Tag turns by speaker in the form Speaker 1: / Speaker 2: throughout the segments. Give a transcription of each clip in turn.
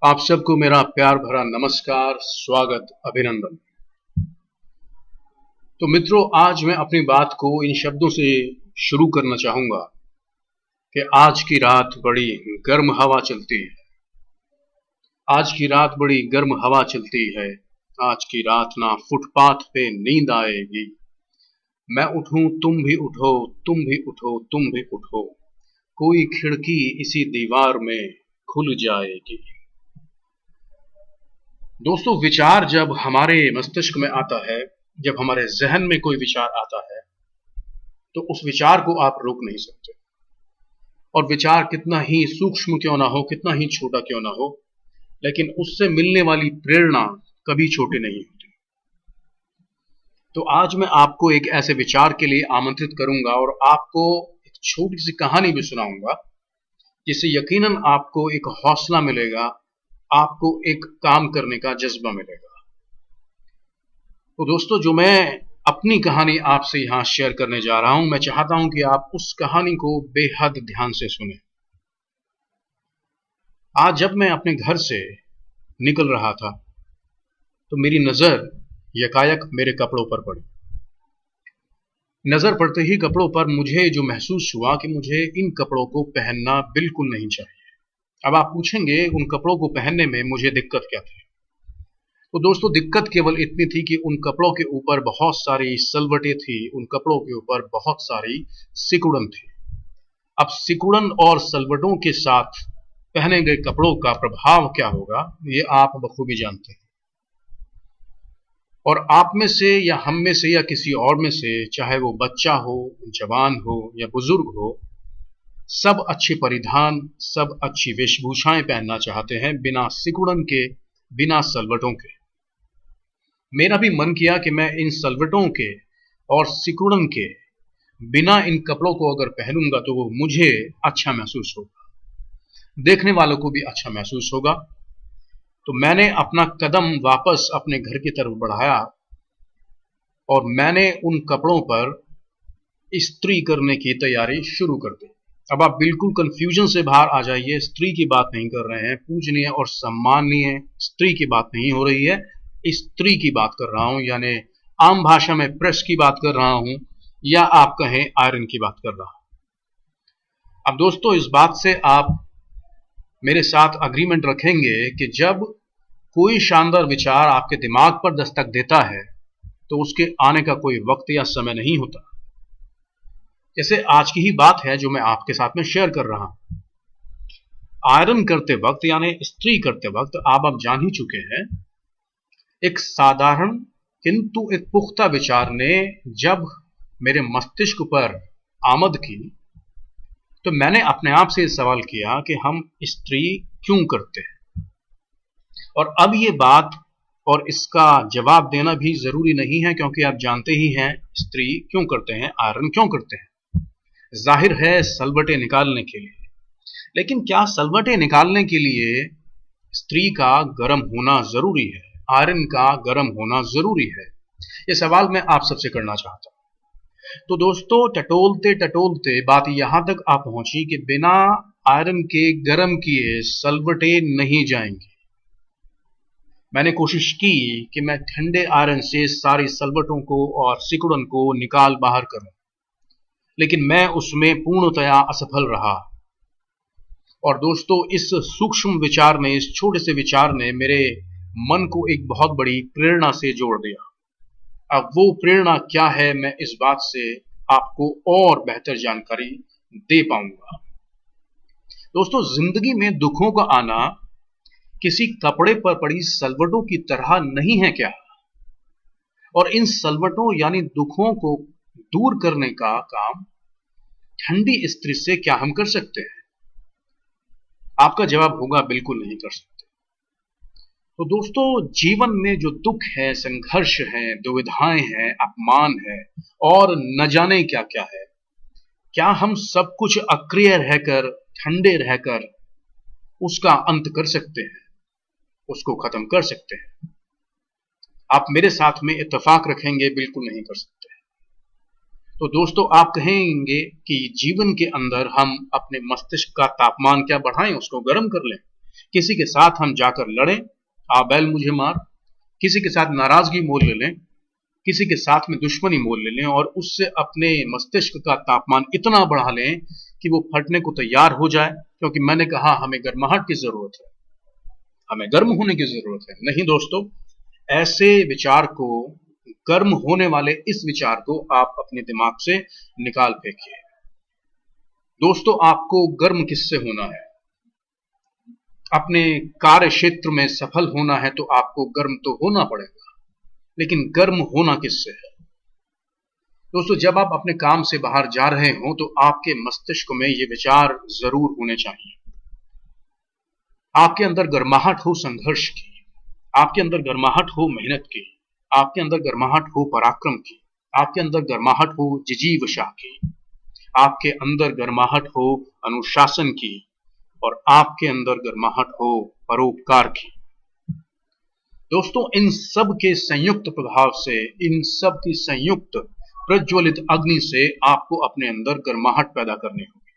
Speaker 1: आप सबको मेरा प्यार भरा नमस्कार, स्वागत, अभिनंदन। तो मित्रों, आज मैं अपनी बात को इन शब्दों से शुरू करना चाहूंगा कि आज की रात बड़ी गर्म हवा चलती है। आज की रात बड़ी गर्म हवा चलती है। आज की रात ना फुटपाथ पे नींद आएगी। मैं उठूं तुम भी उठो, तुम भी उठो, तुम भी उठो। कोई खिड़की इसी दीवार में खुल जाएगी। दोस्तों, विचार जब हमारे मस्तिष्क में आता है, जब हमारे जहन में कोई विचार आता है, तो उस विचार को आप रोक नहीं सकते। और विचार कितना ही सूक्ष्म क्यों ना हो, कितना ही छोटा क्यों ना हो, लेकिन उससे मिलने वाली प्रेरणा कभी छोटी नहीं होती। तो आज मैं आपको एक ऐसे विचार के लिए आमंत्रित करूंगा और आपको एक छोटी सी कहानी भी सुनाऊंगा, जिससे यकीनन आपको एक हौसला मिलेगा, आपको एक काम करने का जज्बा मिलेगा। तो दोस्तों, जो मैं अपनी कहानी आपसे यहां शेयर करने जा रहा हूं, मैं चाहता हूं कि आप उस कहानी को बेहद ध्यान से सुनें। आज जब मैं अपने घर से निकल रहा था, तो मेरी नजर यकायक मेरे कपड़ों पर पड़ी। नजर पड़ते ही कपड़ों पर मुझे जो महसूस हुआ कि मुझे इन कपड़ों को पहनना बिल्कुल नहीं चाहिए। अब आप पूछेंगे, उन कपड़ों को पहनने में मुझे दिक्कत क्या थी? तो दोस्तों, दिक्कत केवल इतनी थी कि उन कपड़ों के ऊपर बहुत सारी सलवटें थी, उन कपड़ों के ऊपर बहुत सारी सिकुड़न थी। अब सिकुड़न और सलवटों के साथ पहने गए कपड़ों का प्रभाव क्या होगा, ये आप बखूबी जानते हैं। और आप में से या हम में से या किसी और में से, चाहे वो बच्चा हो, जवान हो या बुजुर्ग हो, सब अच्छे परिधान, सब अच्छी वेशभूषाएं पहनना चाहते हैं, बिना सिकुड़न के, बिना सलवटों के। मेरा भी मन किया कि मैं इन सलवटों के और सिकुड़न के बिना इन कपड़ों को अगर पहनूंगा तो वो मुझे अच्छा महसूस होगा, देखने वालों को भी अच्छा महसूस होगा। तो मैंने अपना कदम वापस अपने घर की तरफ बढ़ाया और मैंने उन कपड़ों पर इस्त्री करने की तैयारी शुरू कर दी। अब आप बिल्कुल कंफ्यूजन से बाहर आ जाइए। स्त्री की बात नहीं कर रहे हैं, पूजनीय और सम्माननीय स्त्री की बात नहीं हो रही है, स्त्री की बात कर रहा हूं, यानी आम भाषा में प्रेस की बात कर रहा हूं, या आप कहें आयरन की बात कर रहा हूं। अब दोस्तों, इस बात से आप मेरे साथ अग्रीमेंट रखेंगे कि जब कोई शानदार विचार आपके दिमाग पर दस्तक देता है, तो उसके आने का कोई वक्त या समय नहीं होता। जैसे आज की ही बात है जो मैं आपके साथ में शेयर कर रहा हूं। आयरन करते वक्त, यानी इस्त्री करते वक्त, आप अब जान ही चुके हैं, एक साधारण किंतु एक पुख्ता विचार ने जब मेरे मस्तिष्क पर आमद की, तो मैंने अपने आप से सवाल किया कि हम इस्त्री क्यों करते हैं। और अब ये बात और इसका जवाब देना भी जरूरी नहीं है, क्योंकि आप जानते ही हैं इस्त्री क्यों करते हैं, आयरन क्यों करते हैं। जाहिर है, सलवटें निकालने के लिए। लेकिन क्या सलवटें निकालने के लिए इस्त्री का गर्म होना जरूरी है, आयरन का गर्म होना जरूरी है? ये सवाल मैं आप सबसे करना चाहता हूं। तो दोस्तों, टटोलते टटोलते बात यहां तक आ पहुंची कि बिना आयरन के गर्म किए सलवटें नहीं जाएंगी। मैंने कोशिश की कि मैं ठंडे आयरन से सारी सलवटों को और सिकुड़न को निकाल बाहर करूं, लेकिन मैं उसमें पूर्णतया असफल रहा। और दोस्तों, इस सूक्ष्म विचार ने, इस छोटे से विचार ने मेरे मन को एक बहुत बड़ी प्रेरणा से जोड़ दिया। अब वो प्रेरणा क्या है, मैं इस बात से आपको और बेहतर जानकारी दे पाऊंगा। दोस्तों, जिंदगी में दुखों का आना किसी कपड़े पर पड़ी सलवटों की तरह नहीं है क्या? और इन सलवटों यानी दुखों को दूर करने का काम ठंडी इस्त्री से क्या हम कर सकते हैं? आपका जवाब होगा, बिल्कुल नहीं कर सकते। तो दोस्तों, जीवन में जो दुख है, संघर्ष है, दुविधाएं हैं, अपमान है और न जाने क्या क्या है, क्या हम सब कुछ अक्रिय रहकर, ठंडे रहकर उसका अंत कर सकते हैं, उसको खत्म कर सकते हैं? आप मेरे साथ में इत्तेफाक रखेंगे, बिल्कुल नहीं कर सकते। तो दोस्तों, आप कहेंगे कि जीवन के अंदर हम अपने मस्तिष्क का तापमान क्या बढ़ाएं, उसको गर्म कर लें। किसी के साथ हम जाकर लड़ें, आ बैल मुझे मार, किसी के साथ नाराजगी मोल ले लें, किसी के साथ में दुश्मनी मोल ले लें और उससे अपने मस्तिष्क का तापमान इतना बढ़ा लें कि वो फटने को तैयार हो जाए, क्योंकि मैंने कहा हमें गर्माहट की जरूरत है, हमें गर्म होने की जरूरत है। नहीं दोस्तों, ऐसे विचार को, गर्म होने वाले इस विचार को आप अपने दिमाग से निकाल फेंकिए। दोस्तों, आपको गर्म किससे होना है? अपने कार्य क्षेत्र में सफल होना है तो आपको गर्म तो होना पड़ेगा, लेकिन गर्म होना किससे है? दोस्तों, जब आप अपने काम से बाहर जा रहे हो तो आपके मस्तिष्क में ये विचार जरूर होने चाहिए। आपके अंदर गर्माहट हो संघर्ष की, आपके अंदर गर्माहट हो मेहनत की, आपके अंदर गर्माहट हो पराक्रम की, आपके अंदर गर्माहट हो जिजीवशा की, आपके अंदर गर्माहट हो अनुशासन की, और आपके अंदर गर्माहट हो परोपकार की। दोस्तों, इन सब के संयुक्त प्रभाव से, इन सब की संयुक्त प्रज्वलित अग्नि से आपको अपने अंदर गर्माहट पैदा करनी होगी।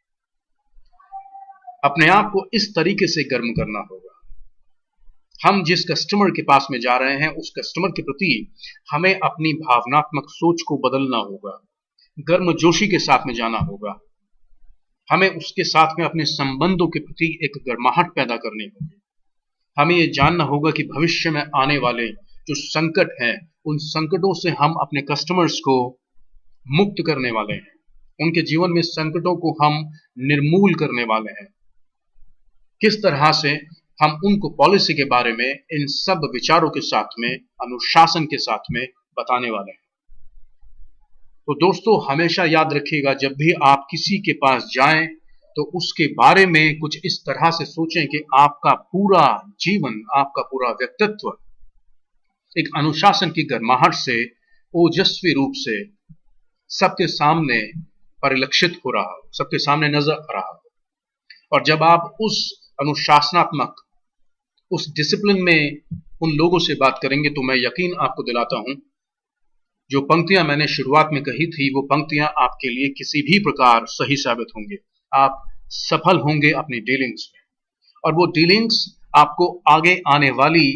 Speaker 1: अपने आप को इस तरीके से गर्म करना होगा। हम जिस कस्टमर के पास में जा रहे हैं उस कस्टमर के प्रति हमें अपनी भावनात्मक सोच को बदलना होगा, गर्मजोशी के साथ में जाना होगा। हमें उसके साथ में अपने संबंधों के प्रति एक गर्माहट पैदा करनी होगी। हमें यह जानना होगा कि भविष्य में आने वाले जो संकट हैं, उन संकटों से हम अपने कस्टमर्स को मुक्त करने वाले हैं, उनके जीवन में संकटों को हम निर्मूल करने वाले हैं। किस तरह से हम उनको पॉलिसी के बारे में इन सब विचारों के साथ में, अनुशासन के साथ में बताने वाले हैं। तो दोस्तों, हमेशा याद रखिएगा, जब भी आप किसी के पास जाएं तो उसके बारे में कुछ इस तरह से सोचें कि आपका पूरा जीवन, आपका पूरा व्यक्तित्व एक अनुशासन की गर्माहट से ओजस्वी रूप से सबके सामने परिलक्षित हो रहा हो, सबके सामने नजर आ रहा हो। और जब आप उस अनुशासनात्मक, उस डिसिप्लिन में उन लोगों से बात करेंगे तो मैं यकीन आपको दिलाता हूं, जो पंक्तियां मैंने शुरुआत में कही थी वो पंक्तियां आपके लिए किसी भी प्रकार सही साबित होंगे। आप सफल होंगे अपनी डीलिंग्स में, और वो डीलिंग्स आपको आगे आने वाली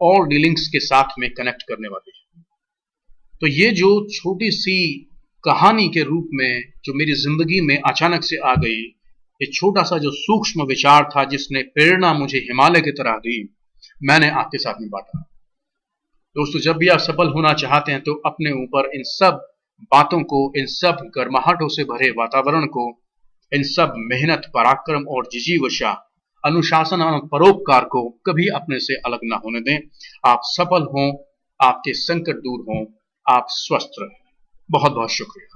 Speaker 1: और डीलिंग्स के साथ में कनेक्ट करने वाली है। तो ये जो छोटी सी कहानी के रूप में जो मेरी जिंदगी में अचानक से आ गई, ये छोटा सा जो सूक्ष्म विचार था जिसने प्रेरणा मुझे हिमालय की तरह दी, मैंने आपके साथ में बांटा। दोस्तों, जब भी आप सफल होना चाहते हैं तो अपने ऊपर इन सब बातों को, इन सब गर्माहटों से भरे वातावरण को, इन सब मेहनत, पराक्रम और जिजीवशा, अनुशासन और परोपकार को कभी अपने से अलग ना होने दें। आप सफल हों, आपके संकट दूर हों, आप स्वस्थ रहें। बहुत बहुत शुक्रिया।